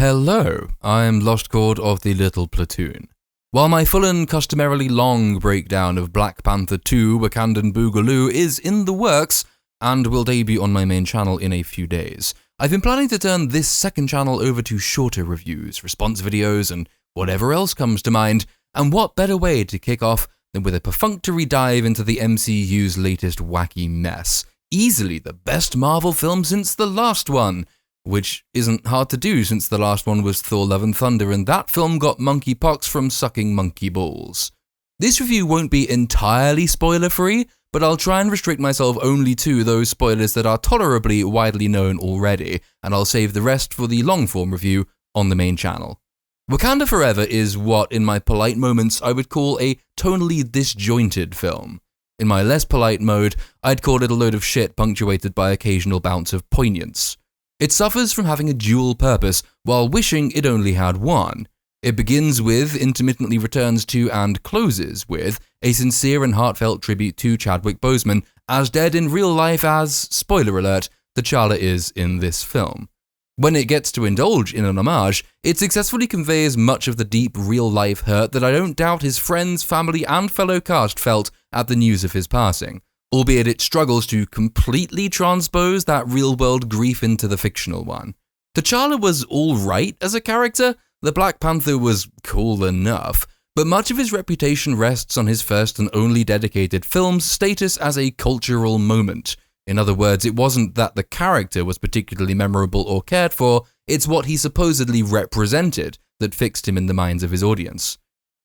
Hello, I'm Lost Chord of the Little Platoon. While my full and customarily long breakdown of Black Panther 2 Wakandan Boogaloo is in the works and will debut on my main channel in a few days, I've been planning to turn this second channel over to shorter reviews, response videos, and whatever else comes to mind, and what better way to kick off than with a perfunctory dive into the MCU's latest wacky mess. Easily the best Marvel film since the last one, which isn't hard to do since the last one was Thor Love and Thunder and that film got monkeypox from sucking monkey balls. This review won't be entirely spoiler-free, but I'll try and restrict myself only to those spoilers that are tolerably widely known already, and I'll save the rest for the long-form review on the main channel. Wakanda Forever is what, in my polite moments, I would call a tonally disjointed film. In my less polite mode, I'd call it a load of shit punctuated by occasional bouts of poignance. It suffers from having a dual purpose, while wishing it only had one. It begins with, intermittently returns to, and closes with a sincere and heartfelt tribute to Chadwick Boseman, as dead in real life as, spoiler alert, T'Challa is in this film. When it gets to indulge in an homage, it successfully conveys much of the deep real-life hurt that I don't doubt his friends, family, and fellow cast felt at the news of his passing, albeit it struggles to completely transpose that real-world grief into the fictional one. T'Challa was alright as a character, the Black Panther was cool enough, but much of his reputation rests on his first and only dedicated film's status as a cultural moment. In other words, it wasn't that the character was particularly memorable or cared for, it's what he supposedly represented that fixed him in the minds of his audience.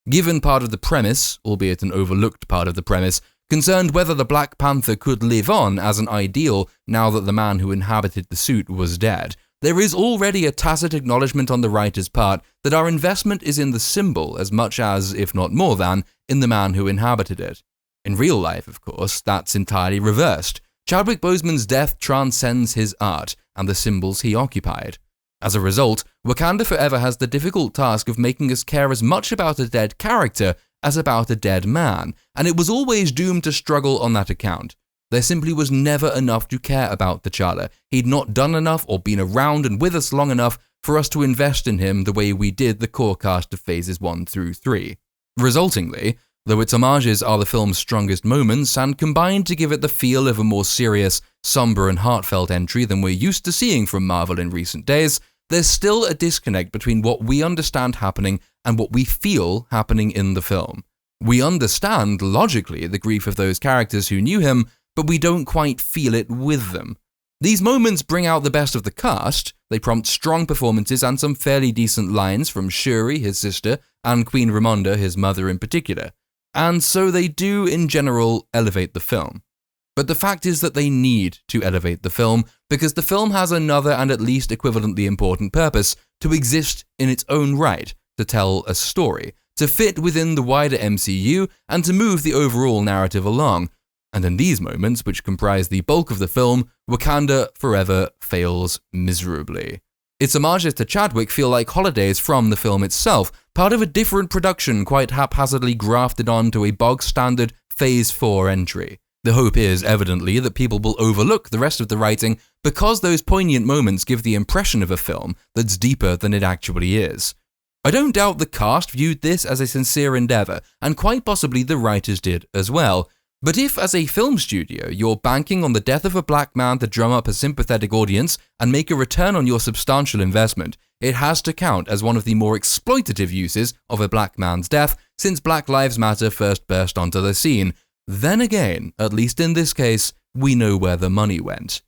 Given part of the premise, albeit an overlooked part of the premise, concerned whether the Black Panther could live on as an ideal now that the man who inhabited the suit was dead, there is already a tacit acknowledgement on the writer's part that our investment is in the symbol as much as, if not more than, in the man who inhabited it. In real life, of course, that's entirely reversed. Chadwick Boseman's death transcends his art and the symbols he occupied. As a result, Wakanda Forever has the difficult task of making us care as much about a dead character as about a dead man, and it was always doomed to struggle on that account. There simply was never enough to care about T'Challa. He'd not done enough or been around and with us long enough for us to invest in him the way we did the core cast of phases 1 through 3. Resultingly, though its homages are the film's strongest moments and combined to give it the feel of a more serious, somber and heartfelt entry than we're used to seeing from Marvel in recent days, there's still a disconnect between what we understand happening and what we feel happening in the film. We understand, logically, the grief of those characters who knew him, but we don't quite feel it with them. These moments bring out the best of the cast, they prompt strong performances and some fairly decent lines from Shuri, his sister, and Queen Ramonda, his mother in particular. And so they do, in general, elevate the film. But the fact is that they need to elevate the film, because the film has another and at least equivalently important purpose: to exist in its own right, to tell a story, to fit within the wider MCU, and to move the overall narrative along. And in these moments, which comprise the bulk of the film, Wakanda Forever fails miserably. Its homages to Chadwick feel like holidays from the film itself, part of a different production quite haphazardly grafted onto a bog-standard Phase 4 entry. The hope is, evidently, that people will overlook the rest of the writing because those poignant moments give the impression of a film that's deeper than it actually is. I don't doubt the cast viewed this as a sincere endeavour, and quite possibly the writers did as well. But if, as a film studio, you're banking on the death of a black man to drum up a sympathetic audience and make a return on your substantial investment, it has to count as one of the more exploitative uses of a black man's death since Black Lives Matter first burst onto the scene. Then again, at least in this case, we know where the money went.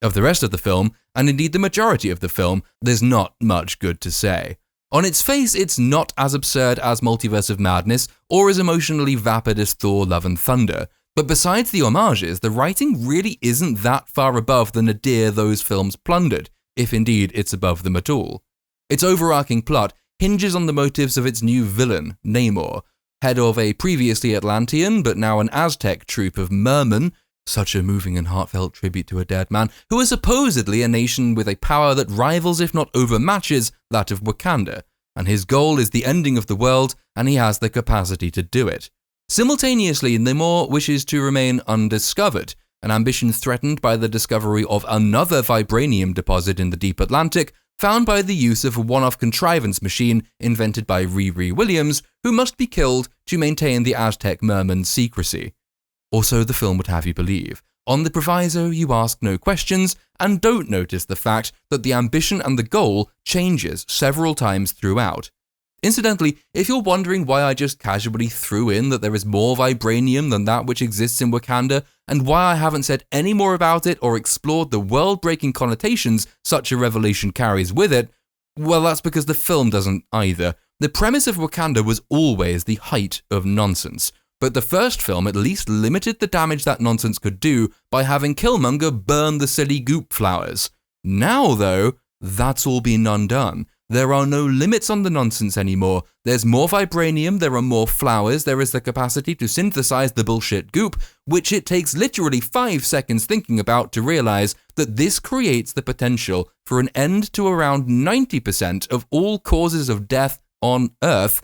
Of the rest of the film, and indeed the majority of the film, there's not much good to say. On its face, it's not as absurd as Multiverse of Madness or as emotionally vapid as Thor Love and Thunder. But besides the homages, the writing really isn't that far above the nadir those films plundered, if indeed it's above them at all. Its overarching plot hinges on the motives of its new villain, Namor, head of a previously Atlantean but now an Aztec troop of mermen, such a moving and heartfelt tribute to a dead man, who are supposedly a nation with a power that rivals if not overmatches that of Wakanda, and his goal is the ending of the world, and he has the capacity to do it. Simultaneously, Namor wishes to remain undiscovered, an ambition threatened by the discovery of another vibranium deposit in the deep Atlantic, found by the use of a one-off contrivance machine invented by Riri Williams, who must be killed to maintain the Aztec merman's secrecy. Or so the film would have you believe. On the proviso, you ask no questions and don't notice the fact that the ambition and the goal changes several times throughout. Incidentally, if you're wondering why I just casually threw in that there is more vibranium than that which exists in Wakanda, and why I haven't said any more about it or explored the world-breaking connotations such a revelation carries with it, well, that's because the film doesn't either. The premise of Wakanda was always the height of nonsense, but the first film at least limited the damage that nonsense could do by having Killmonger burn the silly goop flowers. Now, though, that's all been undone. There are no limits on the nonsense anymore. There's more vibranium, there are more flowers, there is the capacity to synthesize the bullshit goop, which it takes literally 5 seconds thinking about to realize that this creates the potential for an end to around 90% of all causes of death on Earth.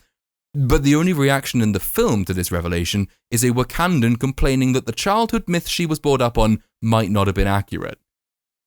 But the only reaction in the film to this revelation is a Wakandan complaining that the childhood myth she was brought up on might not have been accurate.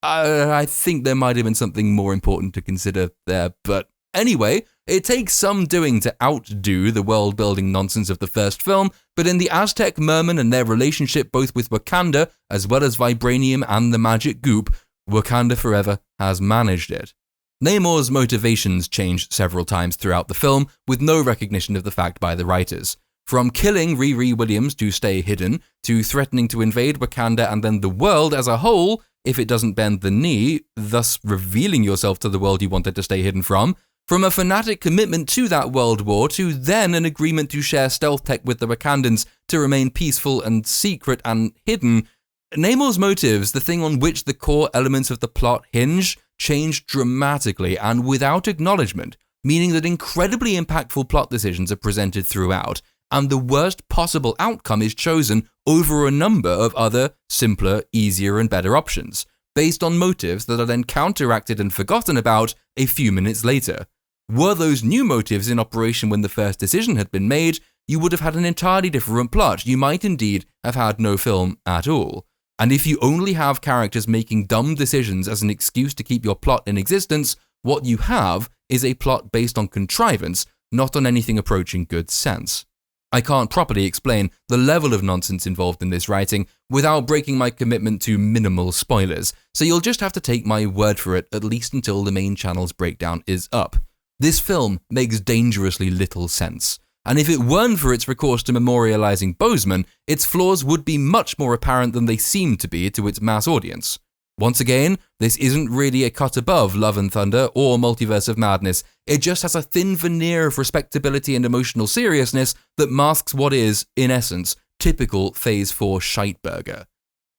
I think there might have been something more important to consider there, but anyway, it takes some doing to outdo the world-building nonsense of the first film, but in the Aztec merman and their relationship both with Wakanda, as well as vibranium and the magic goop, Wakanda Forever has managed it. Namor's motivations changed several times throughout the film, with no recognition of the fact by the writers. From killing Riri Williams to stay hidden, to threatening to invade Wakanda and then the world as a whole, if it doesn't bend the knee, thus revealing yourself to the world you wanted to stay hidden from a fanatic commitment to that world war to then an agreement to share stealth tech with the Wakandans to remain peaceful and secret and hidden, Namor's motives, the thing on which the core elements of the plot hinge, changed dramatically and without acknowledgement, meaning that incredibly impactful plot decisions are presented throughout, and the worst possible outcome is chosen over a number of other, simpler, easier and better options, based on motives that are then counteracted and forgotten about a few minutes later. Were those new motives in operation when the first decision had been made, you would have had an entirely different plot. You might indeed have had no film at all. And if you only have characters making dumb decisions as an excuse to keep your plot in existence, what you have is a plot based on contrivance, not on anything approaching good sense. I can't properly explain the level of nonsense involved in this writing without breaking my commitment to minimal spoilers, so you'll just have to take my word for it at least until the main channel's breakdown is up. This film makes dangerously little sense, and if it weren't for its recourse to memorializing Boseman, its flaws would be much more apparent than they seem to be to its mass audience. Once again, this isn't really a cut above Love and Thunder or Multiverse of Madness. It just has a thin veneer of respectability and emotional seriousness that masks what is, in essence, typical Phase 4 shiteburger.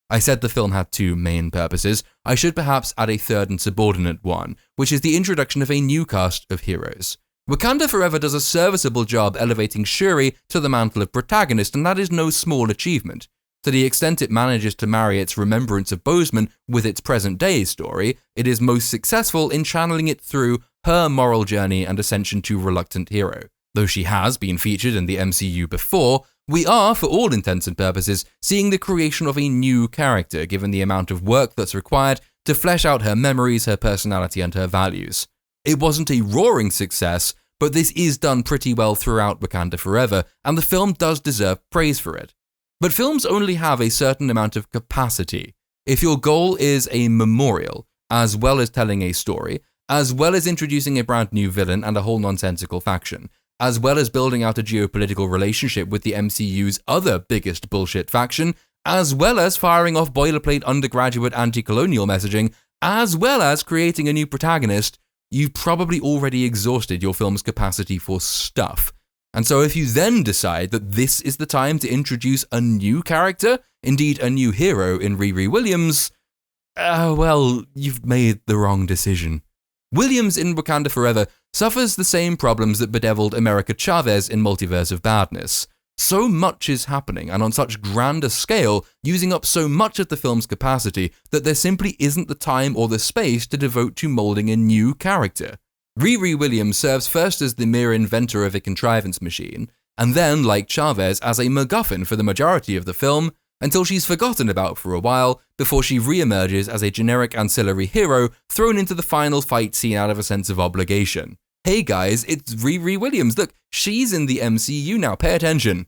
I said the film had two main purposes. I should perhaps add a third and subordinate one, which is the introduction of a new cast of heroes. Wakanda Forever does a serviceable job elevating Shuri to the mantle of protagonist, and that is no small achievement. To the extent it manages to marry its remembrance of Boseman with its present-day story, it is most successful in channeling it through her moral journey and ascension to reluctant hero. Though she has been featured in the MCU before, we are, for all intents and purposes, seeing the creation of a new character, given the amount of work that's required to flesh out her memories, her personality, and her values. It wasn't a roaring success, but this is done pretty well throughout Wakanda Forever, and the film does deserve praise for it. But films only have a certain amount of capacity. If your goal is a memorial, as well as telling a story, as well as introducing a brand new villain and a whole nonsensical faction, as well as building out a geopolitical relationship with the MCU's other biggest bullshit faction, as well as firing off boilerplate undergraduate anti-colonial messaging, as well as creating a new protagonist, you've probably already exhausted your film's capacity for stuff. And so if you then decide that this is the time to introduce a new character, indeed a new hero in Riri Williams, well, you've made the wrong decision. Williams in Wakanda Forever suffers the same problems that bedeviled America Chavez in Multiverse of Madness. So much is happening, and on such grand a scale, using up so much of the film's capacity, that there simply isn't the time or the space to devote to molding a new character. Riri Williams serves first as the mere inventor of a contrivance machine, and then, like Chavez, as a MacGuffin for the majority of the film, until she's forgotten about for a while before she re-emerges as a generic ancillary hero thrown into the final fight scene out of a sense of obligation. Hey guys, it's Riri Williams, look, she's in the MCU now, pay attention.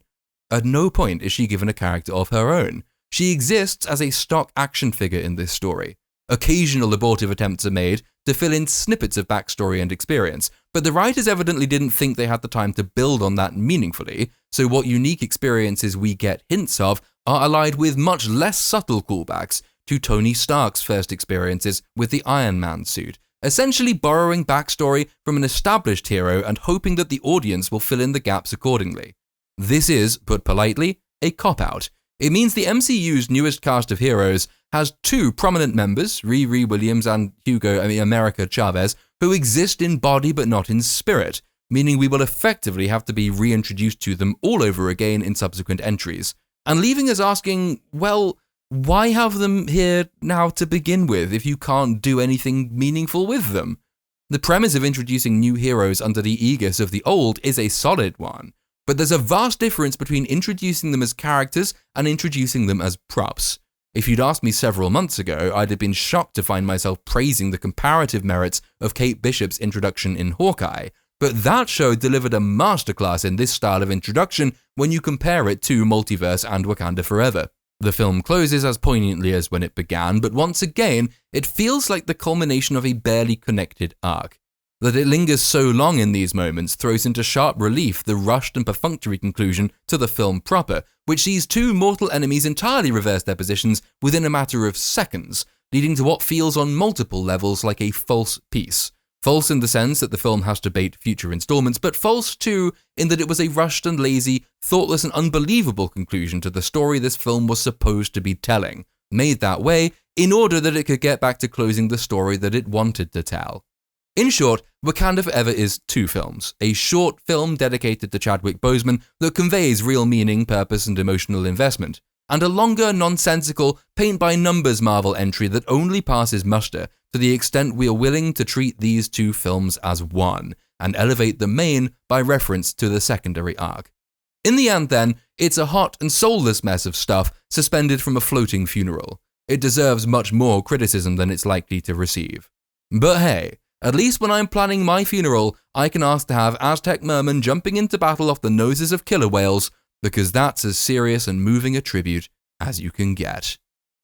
At no point is she given a character of her own. She exists as a stock action figure in this story. Occasional abortive attempts are made to fill in snippets of backstory and experience, but the writers evidently didn't think they had the time to build on that meaningfully, so what unique experiences we get hints of are allied with much less subtle callbacks to Tony Stark's first experiences with the Iron Man suit, essentially borrowing backstory from an established hero and hoping that the audience will fill in the gaps accordingly. This is, put politely, a cop-out. It means the MCU's newest cast of heroes has two prominent members, Riri Williams and America Chavez, who exist in body but not in spirit, meaning we will effectively have to be reintroduced to them all over again in subsequent entries, and leaving us asking, well, why have them here now to begin with if you can't do anything meaningful with them? The premise of introducing new heroes under the aegis of the old is a solid one, but there's a vast difference between introducing them as characters and introducing them as props. If you'd asked me several months ago, I'd have been shocked to find myself praising the comparative merits of Kate Bishop's introduction in Hawkeye, but that show delivered a masterclass in this style of introduction when you compare it to Multiverse and Wakanda Forever. The film closes as poignantly as when it began, but once again, it feels like the culmination of a barely connected arc. That it lingers so long in these moments throws into sharp relief the rushed and perfunctory conclusion to the film proper, which sees two mortal enemies entirely reverse their positions within a matter of seconds, leading to what feels on multiple levels like a false peace. False in the sense that the film has to bait future installments, but false too in that it was a rushed and lazy, thoughtless and unbelievable conclusion to the story this film was supposed to be telling, made that way in order that it could get back to closing the story that it wanted to tell. In short, Wakanda Forever is two films, a short film dedicated to Chadwick Boseman that conveys real meaning, purpose and emotional investment, and a longer, nonsensical, paint-by-numbers Marvel entry that only passes muster to the extent we are willing to treat these two films as one, and elevate the main by reference to the secondary arc. In the end then, it's a hot and soulless mess of stuff suspended from a floating funeral. It deserves much more criticism than it's likely to receive. But hey, at least when I'm planning my funeral, I can ask to have Aztec mermen jumping into battle off the noses of killer whales, because that's as serious and moving a tribute as you can get.